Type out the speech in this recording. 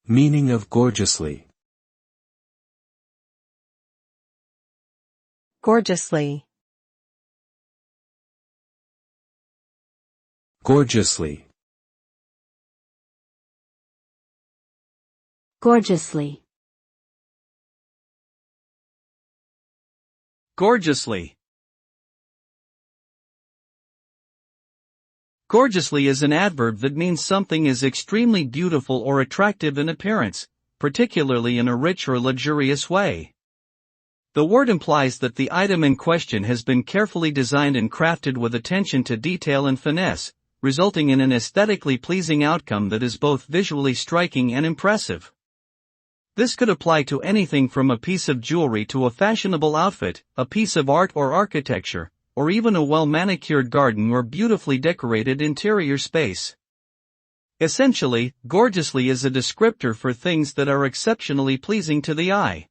Meaning of gorgeously. Gorgeously. Gorgeously. Gorgeously. Gorgeously. Gorgeously is an adverb that means something is extremely beautiful or attractive in appearance, particularly in a rich or luxurious way. The word implies that the item in question has been carefully designed and crafted with attention to detail and finesse, resulting in an aesthetically pleasing outcome that is both visually striking and impressive. This could apply to anything from a piece of jewelry to a fashionable outfit, a piece of art or architecture, or even a well-manicured garden or beautifully decorated interior space. Essentially, gorgeously is a descriptor for things that are exceptionally pleasing to the eye.